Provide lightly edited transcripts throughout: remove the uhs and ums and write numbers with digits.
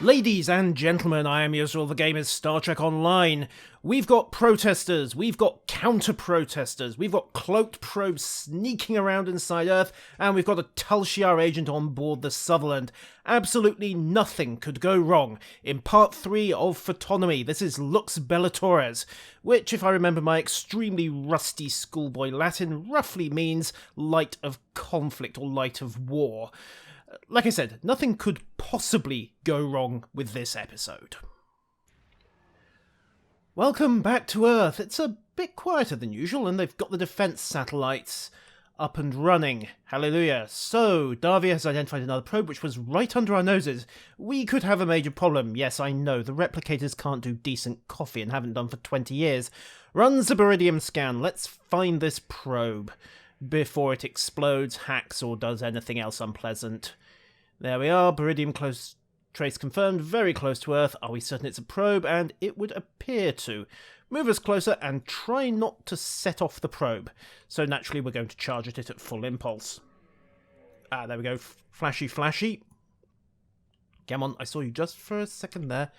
Ladies and gentlemen, I am Yusril, the game is Star Trek Online. We've got protesters, we've got counter-protesters, we've got cloaked probes sneaking around inside Earth, and we've got a Tal-Shiar agent on board the Sutherland. Absolutely nothing could go wrong. In Part 3 of Photonomy, this is Lux Bellatores, which, if I remember my extremely rusty schoolboy Latin, roughly means light of conflict or light of war. Like I said, nothing could possibly go wrong with this episode. Welcome back to Earth. It's a bit quieter than usual, and they've got the defense satellites up and running. Hallelujah. So, Davia has identified another probe which was right under our noses. We could have a major problem. Yes, I know, the replicators can't do decent coffee and haven't done for 20 years. Runs the Beridium scan. Let's find this probe before it explodes, hacks, or does anything else unpleasant. There we are, Beridium close trace confirmed, very close to Earth. Are we certain it's a probe? And it would appear to. Move us closer and try not to set off the probe. So naturally we're going to charge at it at full impulse. Ah, there we go, flashy, flashy. Come on, I saw you just for a second there.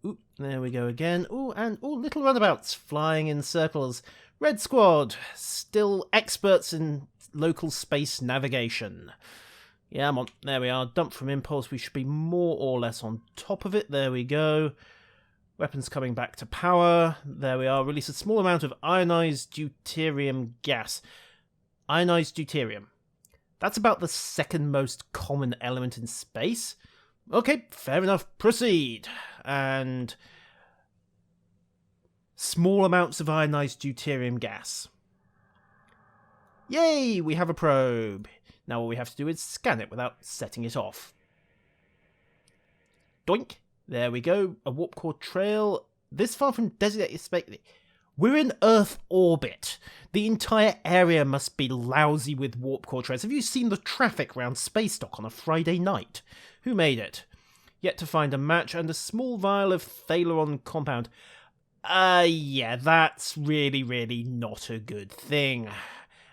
Ooh, there we go again. Ooh, and little runabouts flying in circles. Red Squad, still experts in local space navigation. Yeah, I'm on. There we are. Dump from impulse. We should be more or less on top of it. There we go. Weapons coming back to power. There we are. Release a small amount of ionized deuterium gas. Ionized deuterium. That's about the second most common element in space. Okay, fair enough. Proceed. And small amounts of ionized deuterium gas. Yay! We have a probe. Now all we have to do is scan it without setting it off. Doink. There we go. A warp core trail. This far from designated space. We're in Earth orbit. The entire area must be lousy with warp core trails. Have you seen the traffic around Space Dock on a Friday night? Who made it? Yet to find a match and a small vial of Thalaron compound. Yeah, that's really not a good thing.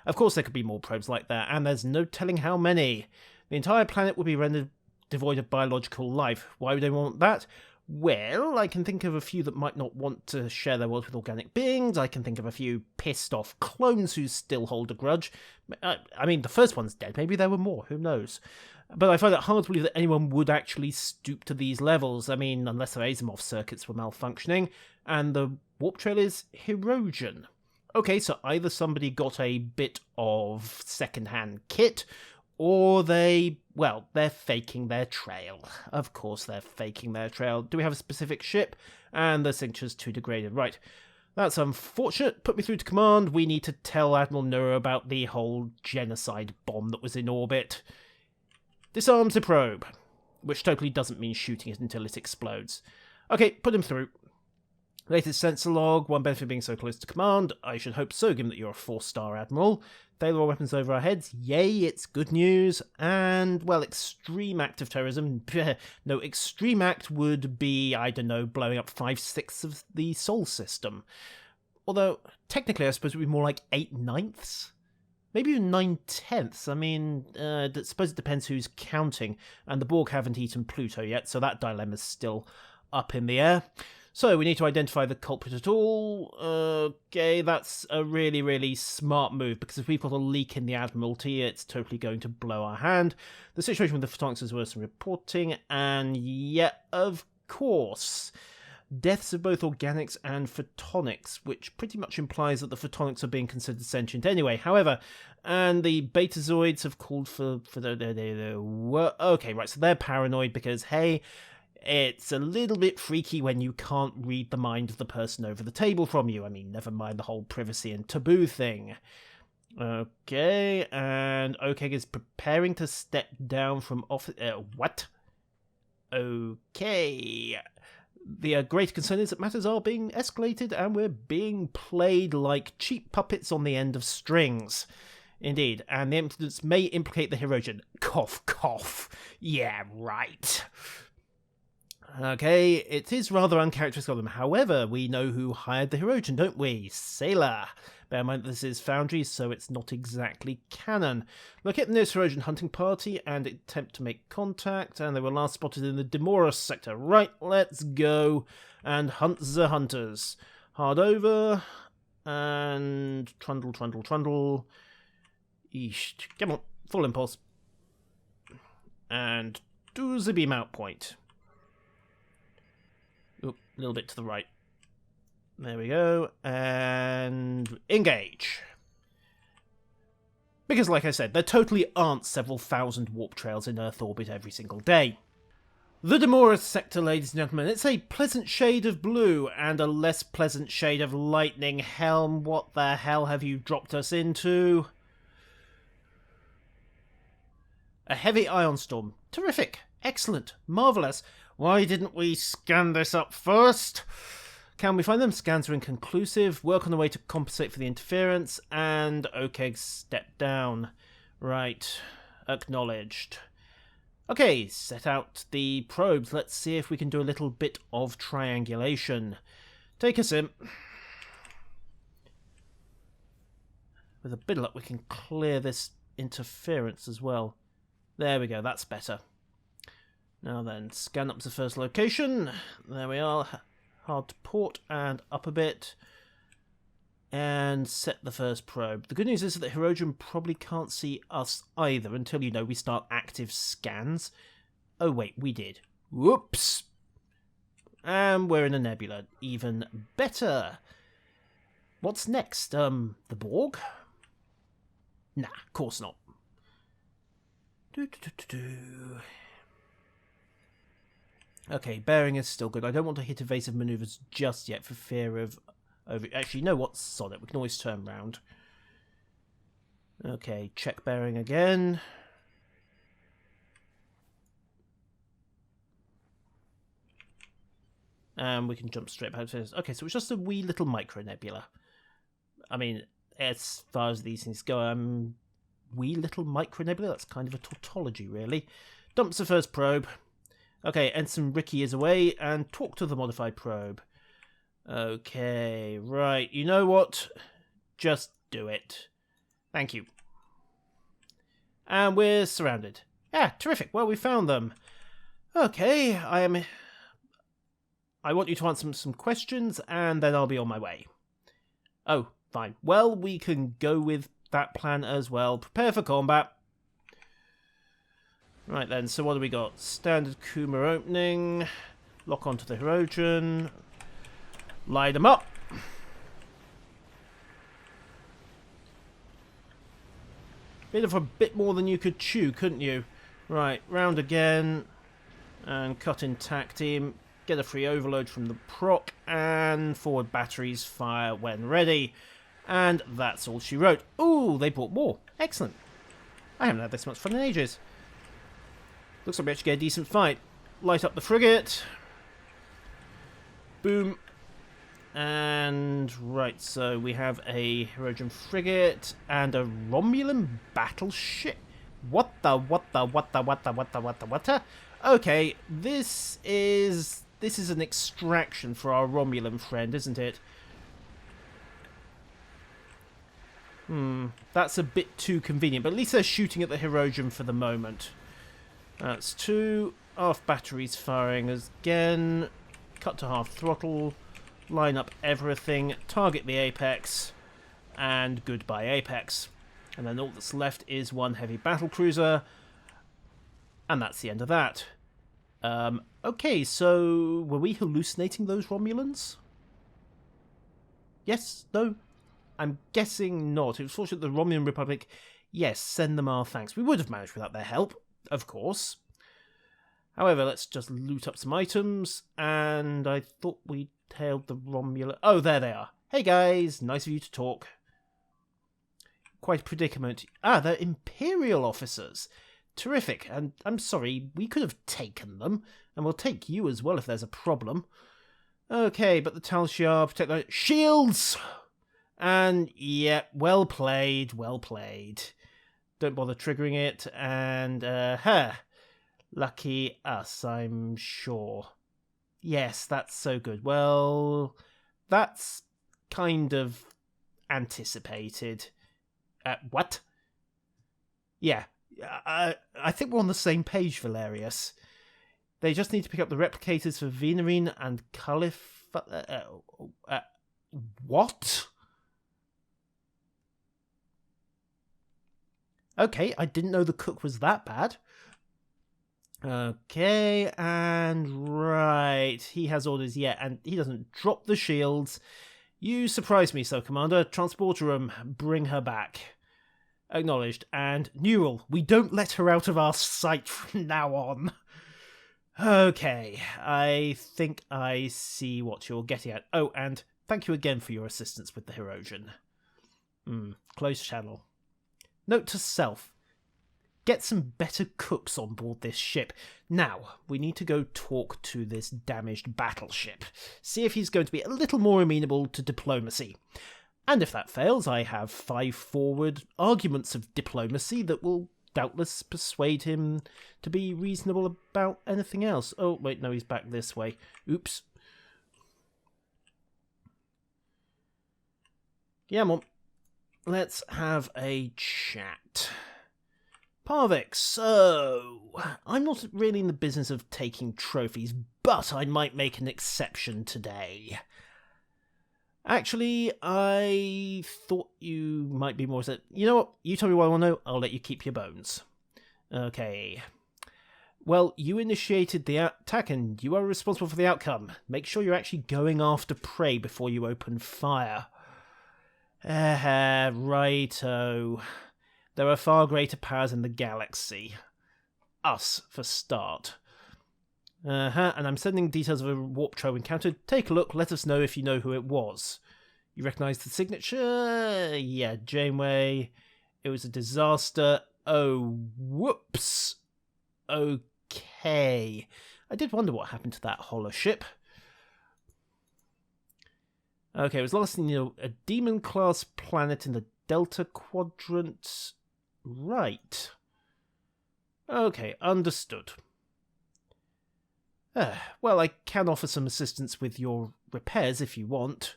Of course there could be more probes like that, and there's no telling how many. The entire planet would be rendered devoid of biological life. Why would they want that? Well, I can think of a few that might not want to share their world with organic beings. I can think of a few pissed off clones who still hold a grudge. I mean, the first one's dead. Maybe there were more. Who knows? But I find it hard to believe that anyone would actually stoop to these levels. I mean, unless their Asimov circuits were malfunctioning. And the warp trail is Hirogen. Okay, so either somebody got a bit of second-hand kit, or they're faking their trail. Of course they're faking their trail. Do we have a specific ship? And the signature's too degraded. Right, that's unfortunate. Put me through to command. We need to tell Admiral Nero about the whole genocide bomb that was in orbit. Disarms the probe, which totally doesn't mean shooting it until it explodes. Okay, put him through. Latest sensor log, one benefit of being so close to command. I should hope so, given that you're a 4-star admiral. Thaler weapons over our heads. Yay, it's good news. And, well, extreme act of terrorism. No, extreme act would be, I don't know, blowing up 5/6 of the Sol system. Although, technically, I suppose it would be more like 8/9. Maybe even 9/10. I mean, I suppose it depends who's counting. And the Borg haven't eaten Pluto yet, so that dilemma's still up in the air. So, we need to identify the culprit at all. Okay, that's a really smart move, because if we've got a leak in the Admiralty, it's totally going to blow our hand. The situation with the Photonics is worse than reporting, and yeah, of course, deaths of both organics and photonics, which pretty much implies that the photonics are being considered sentient anyway. However, and the betazoids have called for okay, right, so they're paranoid because, hey, it's a little bit freaky when you can't read the mind of the person over the table from you. I mean, never mind the whole privacy and taboo thing. Okay, and OK is preparing to step down from office. What? Okay. The great concern is that matters are being escalated and we're being played like cheap puppets on the end of strings. Indeed, and the incidents may implicate the Hirogen. Cough, cough. Yeah, right. Okay, it is rather uncharacteristic of them. However, we know who hired the Hirogen, don't we? Sailor. Bear in mind this is Foundry, so it's not exactly canon. Locate the nearest Hirogen hunting party and attempt to make contact, and they were last spotted in the Demoros sector. Right, let's go and hunt the hunters. Hard over, and trundle, trundle, trundle. Eesh, come on, full impulse. And do the beam out point. Oop, a little bit to the right. There we go, and engage. Because, like I said, there totally aren't several thousand warp trails in Earth orbit every single day. The Demoros sector, ladies and gentlemen, it's a pleasant shade of blue and a less pleasant shade of lightning. Helm, what the hell have you dropped us into? A heavy ion storm. Terrific. Excellent. Marvellous. Why didn't we scan this up first? Can we find them? Scans are inconclusive. Work on the way to compensate for the interference. And okay, step down. Right. Acknowledged. Okay, set out the probes. Let's see if we can do a little bit of triangulation. Take a sim. With a bit of luck, we can clear this interference as well. There we go, that's better. Now then, scan up to the first location. There we are. Hard to port and up a bit. And set the first probe. The good news is that the Hirogen probably can't see us either until, you know, we start active scans. Oh wait, we did. Whoops! And we're in a nebula. Even better. What's next? The Borg? Nah, of course not. Okay, bearing is still good. I don't want to hit evasive maneuvers just yet for fear of... Actually, you know what? Sod it. We can always turn round. Okay, check bearing again. And we can jump straight back to this. Okay, so it's just a wee little micro nebula. I mean, as far as these things go, wee little micro nebula? That's kind of a tautology, really. Dumps the first probe. Okay, Ensign Ricky is away, and talk to the modified probe. Okay, right, you know what? Just do it. Thank you. And we're surrounded. Yeah, terrific. Well, we found them. Okay, I want you to answer some questions, and then I'll be on my way. Oh, fine. Well, we can go with that plan as well. Prepare for combat. Right then, so what do we got? Standard Kuma opening. Lock onto the Hirogen. Light them up. Bit more than you could chew, couldn't you? Right, round again. And cut in tack team. Get a free overload from the proc. And forward batteries fire when ready. And that's all she wrote. Ooh, they bought more. Excellent. I haven't had this much fun in ages. Looks like we actually get a decent fight. Light up the frigate. Boom. And right, so we have a Hirogen frigate and a Romulan battleship. What the? Okay, this is an extraction for our Romulan friend, isn't it? That's a bit too convenient, but at least they're shooting at the Hirogen for the moment. That's two. Half batteries firing again. Cut to half throttle. Line up everything. Target the apex. And goodbye apex. And then all that's left is one heavy battlecruiser. And that's the end of that. Okay, so were we hallucinating those Romulans? Yes? No? I'm guessing not. It was fortunate the Romulan Republic... Yes, send them our thanks. We would have managed without their help, of course. However, let's just loot up some items. And I thought we tailed the Romulan... Oh, there they are. Hey guys, nice of you to talk. Quite a predicament. Ah, they're Imperial officers. Terrific. And I'm sorry, we could have taken them. And we'll take you as well if there's a problem. Okay, but the Tal Shiar protect the... Shields! And, yeah, well played, well played. Don't bother triggering it, and, lucky us, I'm sure. Yes, that's so good. Well, that's kind of anticipated. What? Yeah, I think we're on the same page, Valerius. They just need to pick up the replicators for Venarine and Caliph... what? Okay, I didn't know the cook was that bad. Okay, and right. He has orders yet, and he doesn't drop the shields. You surprised me, so Commander. Transporter room, bring her back. Acknowledged. And Neural, we don't let her out of our sight from now on. Okay, I think I see what you're getting at. Oh, and thank you again for your assistance with the Hirogen. Closed channel. Note to self. Get some better cooks on board this ship. Now, we need to go talk to this damaged battleship. See if he's going to be a little more amenable to diplomacy. And if that fails, I have 5 forward arguments of diplomacy that will doubtless persuade him to be reasonable about anything else. Oh, wait, no, he's back this way. Oops. Yeah, Mom. Let's have a chat. Parvik, so I'm not really in the business of taking trophies, but I might make an exception today. Actually, I thought you might be more... You know what? You tell me what I want to know. I'll let you keep your bones. Okay. Well, you initiated the attack and you are responsible for the outcome. Make sure you're actually going after prey before you open fire. Righto. There are far greater powers in the galaxy. Us, for start. And I'm sending details of a warp trail encountered. Take a look, let us know if you know who it was. You recognise the signature? Yeah, Janeway. It was a disaster. Oh, whoops. Okay. I did wonder what happened to that holo ship. Okay, it was lost in a demon-class planet in the Delta Quadrant. Right. Okay, understood. Well, I can offer some assistance with your repairs if you want.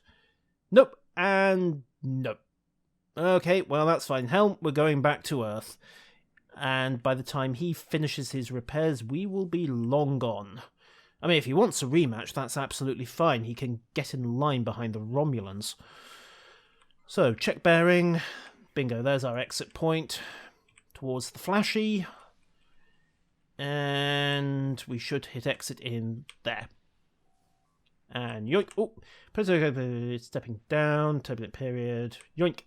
Nope, and nope. Okay, well, that's fine. Helm, we're going back to Earth. And by the time he finishes his repairs, we will be long gone. I mean, if he wants a rematch, that's absolutely fine. He can get in line behind the Romulans. So, check bearing. Bingo, there's our exit point. Towards the flashy. And we should hit exit in there. And yoink. Oh, stepping down. Turbulent period. Yoink.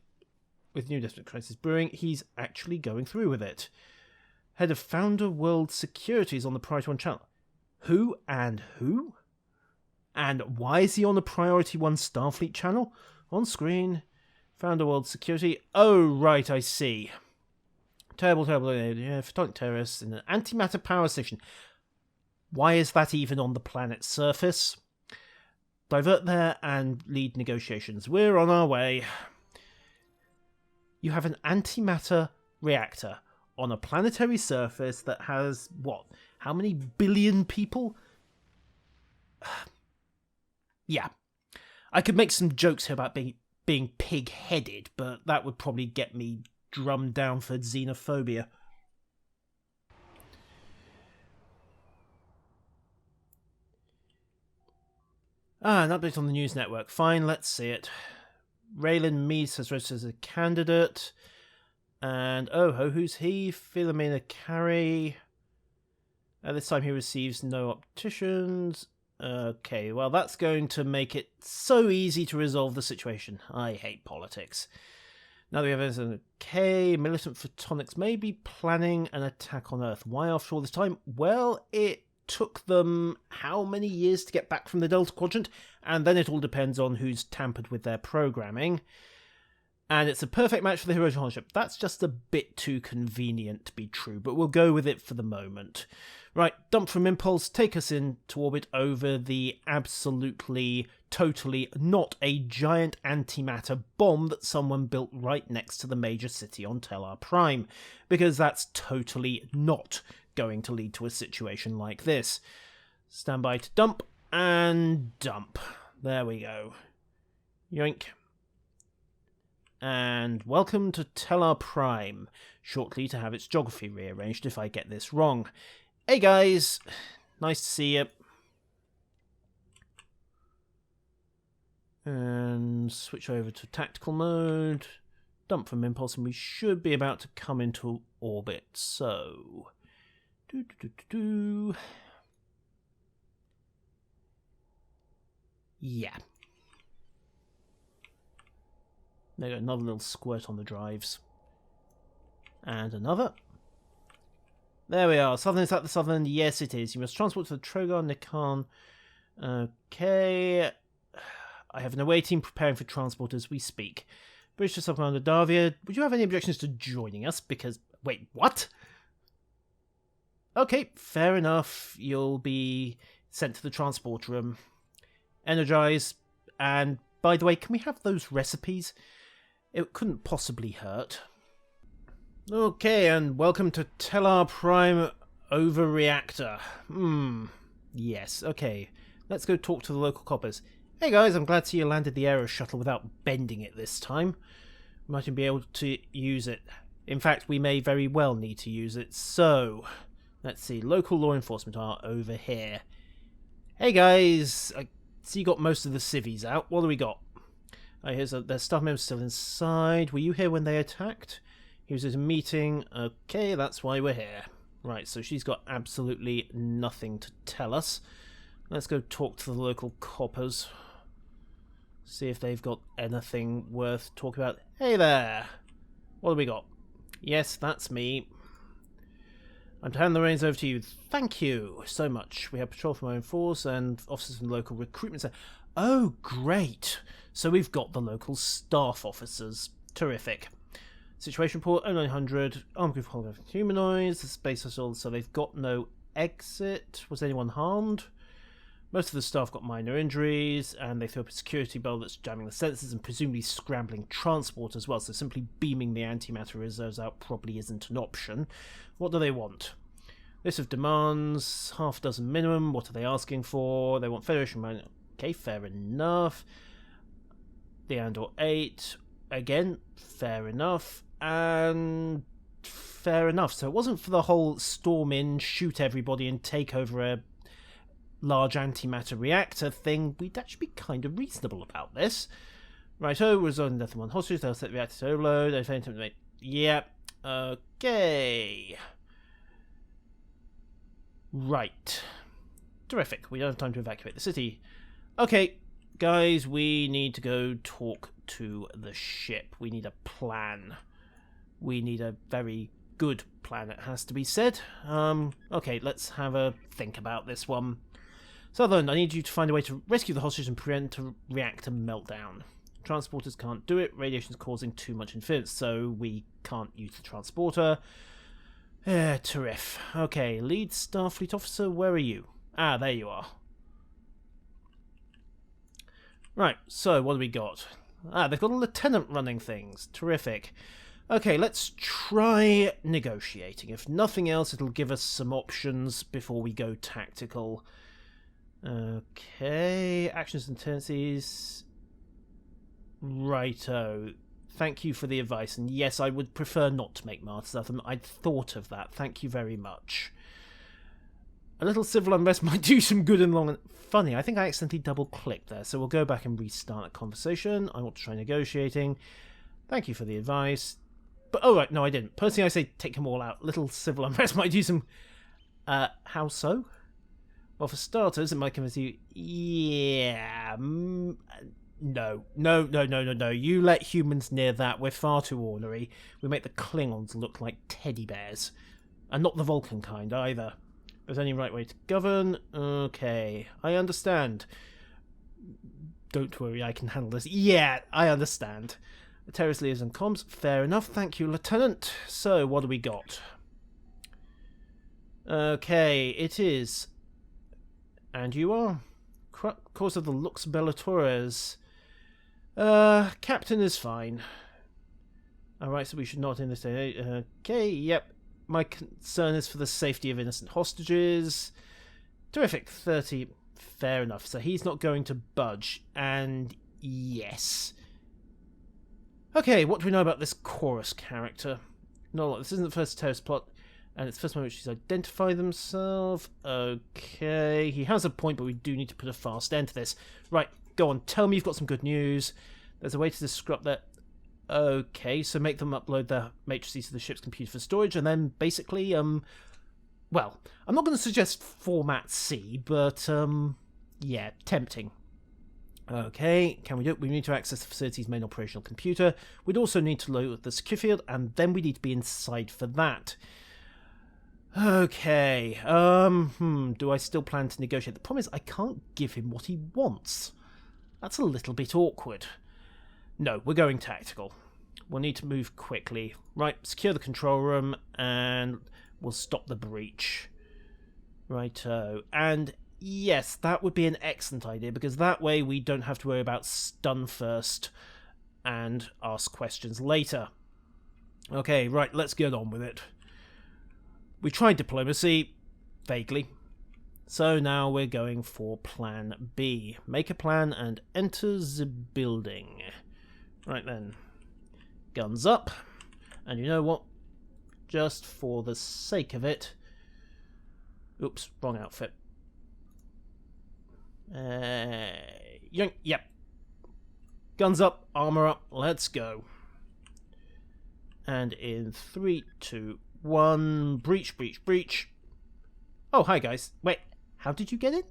With new desperate crisis brewing, he's actually going through with it. Head of Founder World Securities on the Priority 1 channel. Who and who? And why is he on the Priority 1 Starfleet channel? On screen. Founder World Security. Oh, right, I see. Terrible, photonic terrorists in an antimatter power station. Why is that even on the planet's surface? Divert there and lead negotiations. We're on our way. You have an antimatter reactor on a planetary surface that has, what, how many billion people? Yeah. I could make some jokes here about being pig-headed, but that would probably get me drummed down for xenophobia. An update on the news network. Fine, let's see it. Raylan Meese has registered as a candidate. And, oh, who's he? Philomena Carey. At this time he receives no opticians. Okay, well, that's going to make it so easy to resolve the situation. I hate politics. Now that we have evidence, okay, militant photonics may be planning an attack on Earth. Why after all this time? Well, it took them how many years to get back from the Delta Quadrant, and then it all depends on who's tampered with their programming. And it's a perfect match for the Hirogen ship. That's just a bit too convenient to be true, but we'll go with it for the moment. Right, dump from Impulse, take us into orbit over the absolutely, totally not a giant antimatter bomb that someone built right next to the major city on Tellar Prime, because that's totally not going to lead to a situation like this. Stand by to dump, And dump. There we go. Yoink. And welcome to Tellar Prime, shortly to have its geography rearranged if I get this wrong. Hey guys, nice to see you. And switch over to tactical mode. Dump from impulse, and we should be about to come into orbit. So, yeah. There you go, another little squirt on the drives. And another. There we are. Southern, is that the southern? Yes, it is. You must transport to the Trogar Nikan. Okay. I have an away team preparing for transport as we speak. British to Sub-Commander Davia, would you have any objections to joining us? Because, wait, what? Okay, fair enough. You'll be sent to the transport room. Energize. And, by the way, can we have those recipes? It couldn't possibly hurt. Okay, and welcome to Tellar Prime over reactor. Yes, okay. Let's go talk to the local coppers. Hey guys, I'm glad to see you landed the aero shuttle without bending it this time. We might be able to use it. In fact, we may very well need to use it. So, let's see. Local law enforcement are over here. Hey guys, I see you got most of the civvies out. What do we got? There's staff members still inside. Were you here when they attacked? He was at a meeting. Okay, that's why we're here. Right, so she's got absolutely nothing to tell us. Let's go talk to the local coppers. See if they've got anything worth talking about. Hey there! What do we got? Yes, that's me. I'm to hand the reins over to you. Thank you so much. We have patrol from our own force and officers from the local recruitment center. Oh, great! So we've got the local staff officers. Terrific. Situation report, 0900, armed group of humanoids, the space vessel, so they've got no exit. Was anyone harmed? Most of the staff got minor injuries, and they threw up a security bell that's jamming the sensors and presumably scrambling transport as well, so simply beaming the antimatter reserves out probably isn't an option. What do they want? List of demands, half a dozen minimum. What are they asking for? They want Federation. Okay, fair enough. The Andor 8. Again, fair enough. And fair enough. So it wasn't for the whole storm in, shoot everybody, and take over a large antimatter reactor thing. We'd actually be kind of reasonable about this. Righto, resolving death of one hostage. They'll set the reactor to overload. Yep. Okay. Right. Terrific. We don't have time to evacuate the city. Okay, guys, we need to go talk to the ship. We need a plan. We need a very good plan, it has to be said. Okay, let's have a think about this one. Sutherland, I need you to find a way to rescue the hostage and prevent a reactor meltdown. Transporters can't do it. Radiation's causing too much interference, so we can't use the transporter. Terrific. Okay, lead Starfleet officer, where are you? Ah, there you are. Right, so what do we got? Ah, they've got a lieutenant running things. Terrific. Okay, let's try negotiating. If nothing else, it'll give us some options before we go tactical. Okay, actions and tendencies. Righto. Thank you for the advice, and yes, I would prefer not to make martyrs of them. I'd thought of that. Thank you very much. A little civil unrest might do some good and long and funny. I think I accidentally double-clicked there, so we'll go back and restart that conversation. I want to try negotiating. Thank you for the advice. But, oh, right, no, I didn't. Personally, I say take them all out. Little civil unrest might do some... how so? Well, for starters, it might convince you... Yeah... No. You let humans near that. We're far too ornery. We make the Klingons look like teddy bears. And not the Vulcan kind, either. There's any right way to govern? Okay, I understand. Don't worry, I can handle this. Yeah, I understand. Terrorist leaders and comms. Fair enough, thank you, Lieutenant. So, what do we got? Okay, it is... And you are? Course of the Lux Bellatores. Captain is fine. Alright, so we should not in this day. Okay, yep. My concern is for the safety of innocent hostages. Terrific. 30. Fair enough. So he's not going to budge. And yes. Okay, what do we know about this chorus character? No, this isn't the first terrorist plot. And it's the first one which she's identified themselves. Okay, he has a point, but we do need to put a fast end to this. Right, go on, tell me you've got some good news. There's a way to disrupt that. Okay, so make them upload the matrices to the ship's computer for storage, and then basically, well, I'm not going to suggest Format C, but, yeah, tempting. Okay, can we do it? We need to access the facility's main operational computer. We'd also need to load the secure field, and then we need to be inside for that. Okay, do I still plan to negotiate? The problem is I can't give him what he wants. That's a little bit awkward. No, we're going tactical. We'll need to move quickly. Right, secure the control room, and we'll stop the breach. Righto. And yes, that would be an excellent idea, because that way we don't have to worry about stun first and ask questions later. Okay, right, let's get on with it. We tried diplomacy, vaguely. So now we're going for plan B. Make a plan and enter the building. Right then. Guns up. And you know what? Just for the sake of it... Oops, wrong outfit. Yoink, yep. Guns up, armor up, let's go. And in 3, 2, 1, breach, breach, breach. Oh, hi guys. Wait, how did you get in?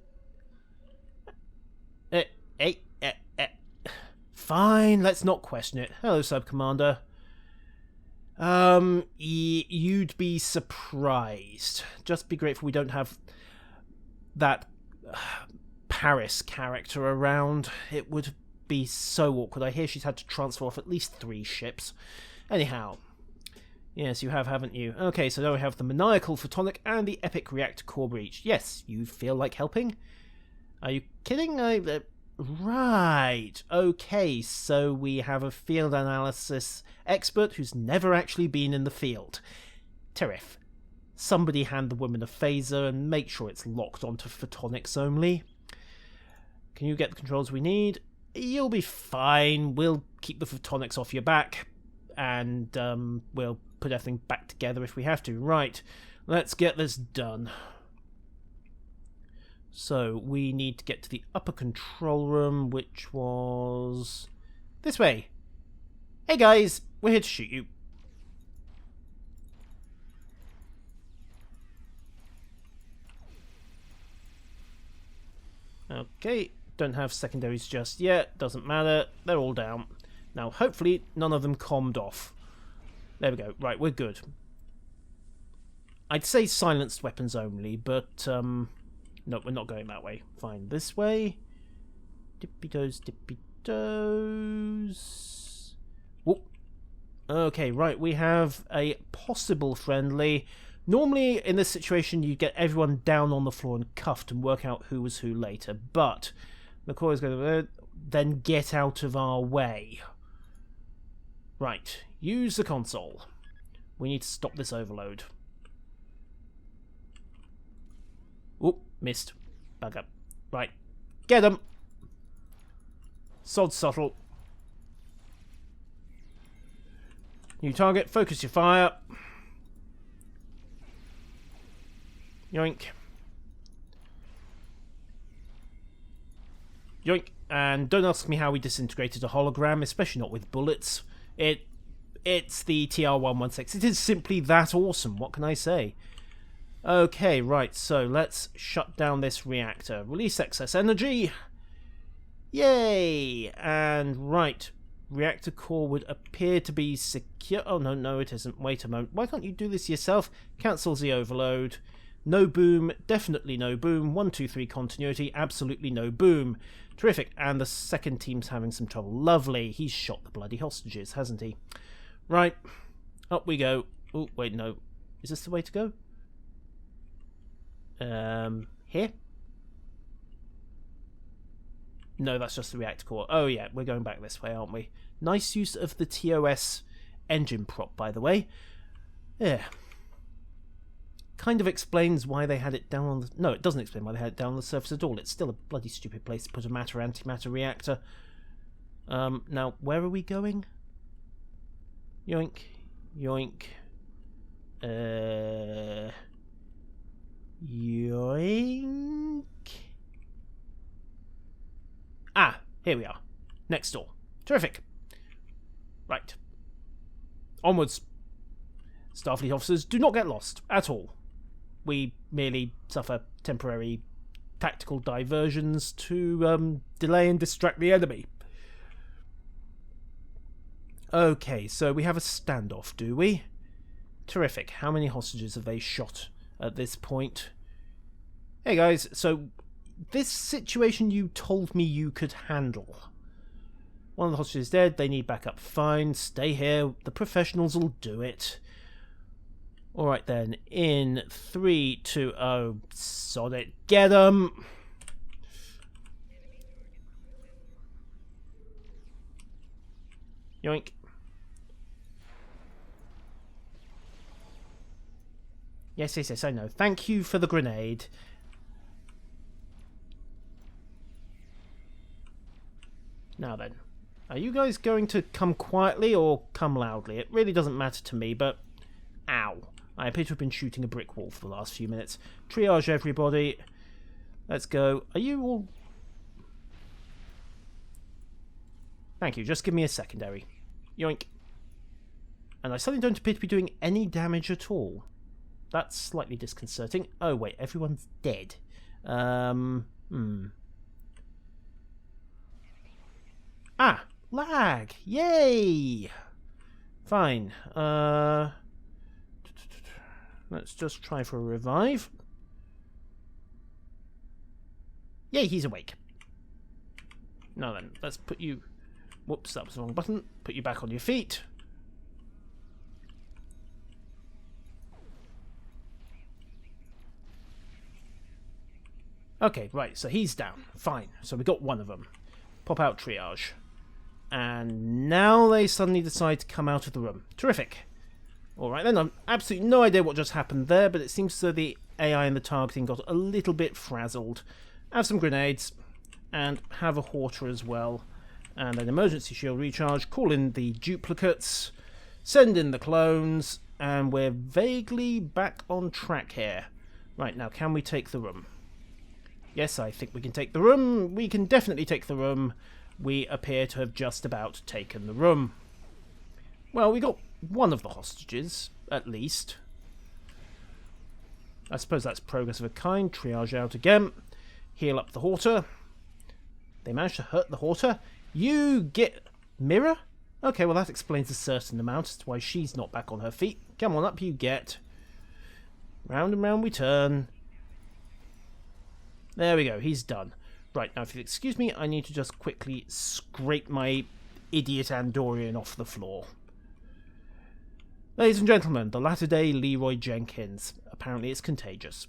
Fine, let's not question it. Hello, Sub-Commander. You'd be surprised. Just be grateful we don't have that Paris character around. It would be so awkward. I hear she's had to transfer off at least 3 ships. Anyhow. Yes, you have, haven't you? Okay, so now we have the maniacal photonic and the epic reactor core breach. Yes, you feel like helping? Are you kidding? Right. Okay, so we have a field analysis expert who's never actually been in the field. Terrific. Somebody hand the woman a phaser and make sure it's locked onto photonics only. Can you get the controls we need? You'll be fine. We'll keep the photonics off your back. And we'll put everything back together if we have to. Right, let's get this done. So we need to get to the upper control room, which was this way. Hey guys, we're here to shoot you. Okay, don't have secondaries just yet. Doesn't matter, they're all down. Now, hopefully, none of them commed off. There we go. Right, we're good. I'd say silenced weapons only, but, no, we're not going that way. Fine, this way. Dippy-toes, dippy-toes. Whoop. Okay, right, we have a possible friendly. Normally, in this situation, you get everyone down on the floor and cuffed and work out who was who later, but the core is going to then get out of our way. Right, use the console. We need to stop this overload. Oop, missed. Bugger. Right, get him. Sod subtle. New target, focus your fire. Yoink. Yoink. And don't ask me how we disintegrated a hologram, especially not with bullets. It's the TR-116. It is simply that awesome. What can I say? Okay, right. So let's shut down this reactor. Release excess energy. Yay! And right. Reactor core would appear to be secure. Oh, no, it isn't. Wait a moment. Why can't you do this yourself? Cancels the overload. No boom. Definitely no boom. 1, 2, 3 continuity. Absolutely no boom. Terrific. And the second team's having some trouble. Lovely. He's shot the bloody hostages, hasn't he? Right. Up we go. Oh, wait, no. Is this the way to go? Here? No, that's just the reactor core. Oh, yeah, we're going back this way, aren't we? Nice use of the TOS engine prop, by the way. Yeah. kind of explains why they had it down on the... No, it doesn't explain why they had it down on the surface at all. It's still a bloody stupid place to put a matter-antimatter reactor. Now, where are we going? Yoink. Yoink. Yoink. Ah, here we are. Next door. Terrific. Right. Onwards. Starfleet officers, do not get lost at all. We merely suffer temporary tactical diversions to delay and distract the enemy. Okay, so we have a standoff, do we? Terrific. How many hostages have they shot at this point? Hey guys, so this situation you told me you could handle. One of the hostages is dead, they need backup. Fine, stay here, the professionals will do it. Alright then, in 3, 2, 0, sod it, get 'em! Yoink. Yes, yes, yes, I know. Thank you for the grenade. Now then, are you guys going to come quietly or come loudly? It really doesn't matter to me, but... Ow. I appear to have been shooting a brick wall for the last few minutes. Triage everybody. Let's go. Are you all... Thank you. Just give me a secondary. Yoink. And I suddenly don't appear to be doing any damage at all. That's slightly disconcerting. Oh, wait. Everyone's dead. Ah! Lag! Yay! Fine. Let's just try for a revive. Yay, he's awake. Now then, let's put you... Whoops, that was the wrong button. Put you back on your feet. Okay, right, so he's down. Fine. So we got one of them. Pop out triage. And now they suddenly decide to come out of the room. Terrific. Alright then, I've absolutely no idea what just happened there, but it seems as though the AI and the targeting got a little bit frazzled. Have some grenades, and have a Horta as well. And an emergency shield recharge, call in the duplicates, send in the clones, and we're vaguely back on track here. Right, now can we take the room? Yes, I think we can take the room. We can definitely take the room. We appear to have just about taken the room. Well, we got one of the hostages, at least. I suppose that's progress of a kind. Triage out again. Heal up the Horta. They managed to hurt the Horta. You get... Mirror? Okay, well that explains a certain amount as to why she's not back on her feet. Come on up, you get. Round and round we turn. There we go, he's done. Right, now if you'll excuse me, I need to just quickly scrape my idiot Andorian off the floor. Ladies and gentlemen, the latter-day Leroy Jenkins. Apparently it's contagious.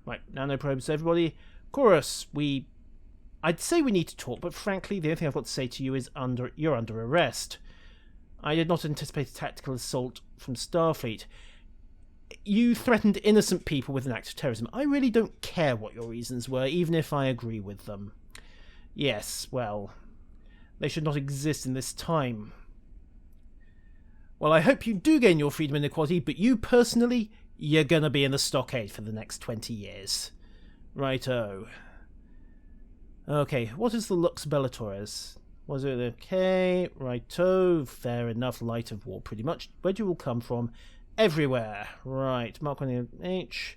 Right, nanoprobes everybody. Chorus, I'd say we need to talk, but frankly, the only thing I've got to say to you is you're under arrest. I did not anticipate a tactical assault from Starfleet. You threatened innocent people with an act of terrorism. I really don't care what your reasons were, even if I agree with them. Yes, well, they should not exist in this time. Well, I hope you do gain your freedom and equality, but you personally, you're gonna be in the stockade for the next 20 years. Righto. Okay, what is the Lux Bellatores? Was it okay? Righto, fair enough, light of war pretty much. Where do you all come from? Everywhere. Right, Mark 1H.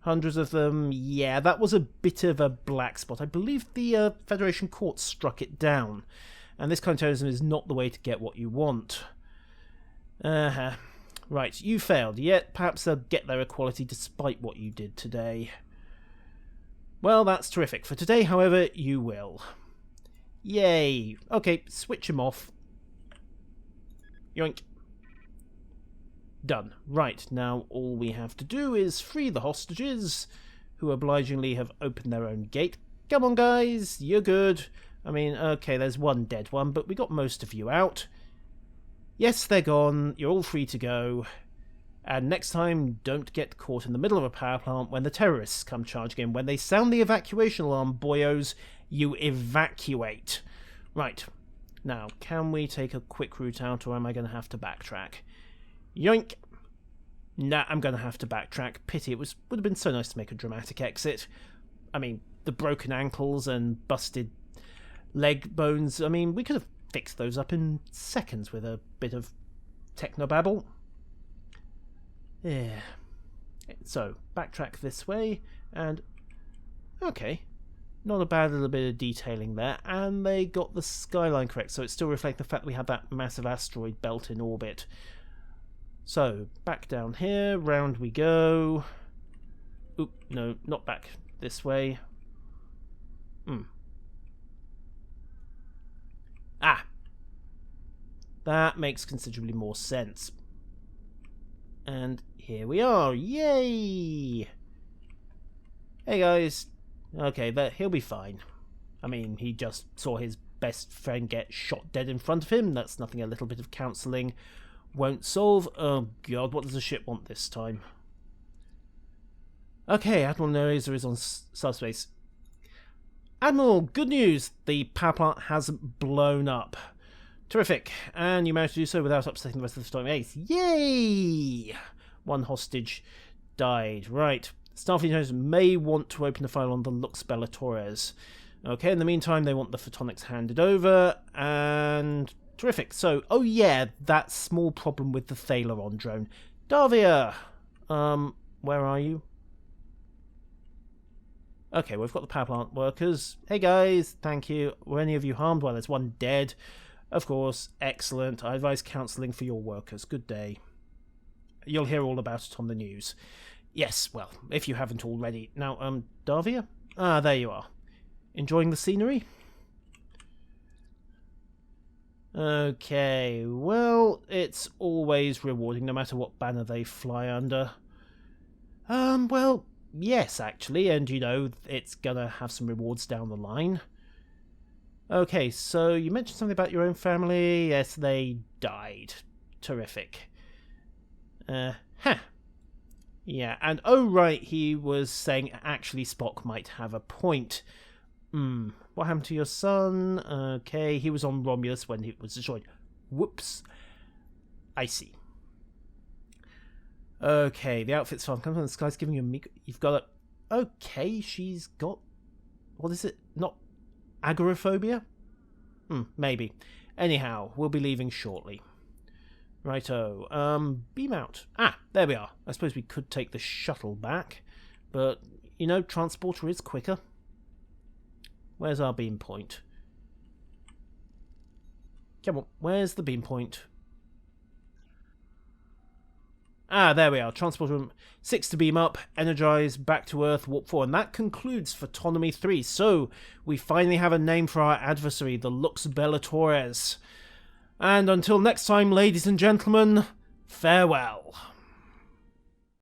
Hundreds of them. Yeah, that was a bit of a black spot. I believe the Federation Court struck it down. And this kind of terrorism is not the way to get what you want. Right, you failed. Yet perhaps they'll get their equality despite what you did today. Well, that's terrific. For today, however, you will. Yay. Okay, switch him off. Yoink. Done. Right, now all we have to do is free the hostages, who obligingly have opened their own gate. Come on, guys, you're good. I mean, okay, there's one dead one, but we got most of you out. Yes, they're gone. You're all free to go. And next time, don't get caught in the middle of a power plant when the terrorists come charging in. When they sound the evacuation alarm, boyos, you evacuate. Right. Now, can we take a quick route out, or am I going to have to backtrack? Yoink! Nah, I'm going to have to backtrack. Pity, would have been so nice to make a dramatic exit. I mean, the broken ankles and busted leg bones, I mean, we could have fixed those up in seconds with a bit of technobabble. Yeah. So, backtrack this way, and... okay. Not a bad little bit of detailing there, and they got the skyline correct, so it still reflects the fact that we have that massive asteroid belt in orbit. So, back down here, round we go. Oop, no, not back this way. Ah! That makes considerably more sense. And here we are, yay! Hey guys. Okay, he'll be fine. I mean, he just saw his best friend get shot dead in front of him. That's nothing a little bit of counselling won't solve. Oh god, what does the ship want this time? Okay, Admiral Nereza is on subspace. Admiral, good news! The power plant has blown up. Terrific. And you managed to do so without upsetting the rest of the Storm Ace. Yay! One hostage died. Right. Starfleet intelligence may want to open a file on the Lux Bellatores. Okay, in the meantime, they want the photonics handed over, and... terrific. So, oh yeah, that small problem with the Thalaron drone. Davia! Where are you? Okay, we've got the power plant workers. Hey guys, thank you. Were any of you harmed? Well, there's one dead. Of course, excellent. I advise counselling for your workers. Good day. You'll hear all about it on the news. Yes, well, if you haven't already. Now, Davia? Ah, there you are. Enjoying the scenery? Okay, well, it's always rewarding no matter what banner they fly under. Well, yes, actually, and you know, it's gonna have some rewards down the line. Okay, so you mentioned something about your own family. Yes, they died. Terrific. Yeah, and oh right, he was saying actually Spock might have a point. What happened to your son? Okay, he was on Romulus when he was destroyed. Whoops. I see. Okay, the outfit's fun. Comes on, the sky's giving you a meek. You've got a... okay, she's got... what is it? Not agoraphobia? Maybe. Anyhow, we'll be leaving shortly. Righto. Beam out. Ah, there we are. I suppose we could take the shuttle back. But, you know, transporter is quicker. Where's our beam point? Come on, where's the beam point? Ah, there we are. Transport room 6 to beam up, energize, back to Earth, warp 4. And that concludes Photonomy 3. So, we finally have a name for our adversary, the Lux Bellatores. And until next time, ladies and gentlemen, farewell.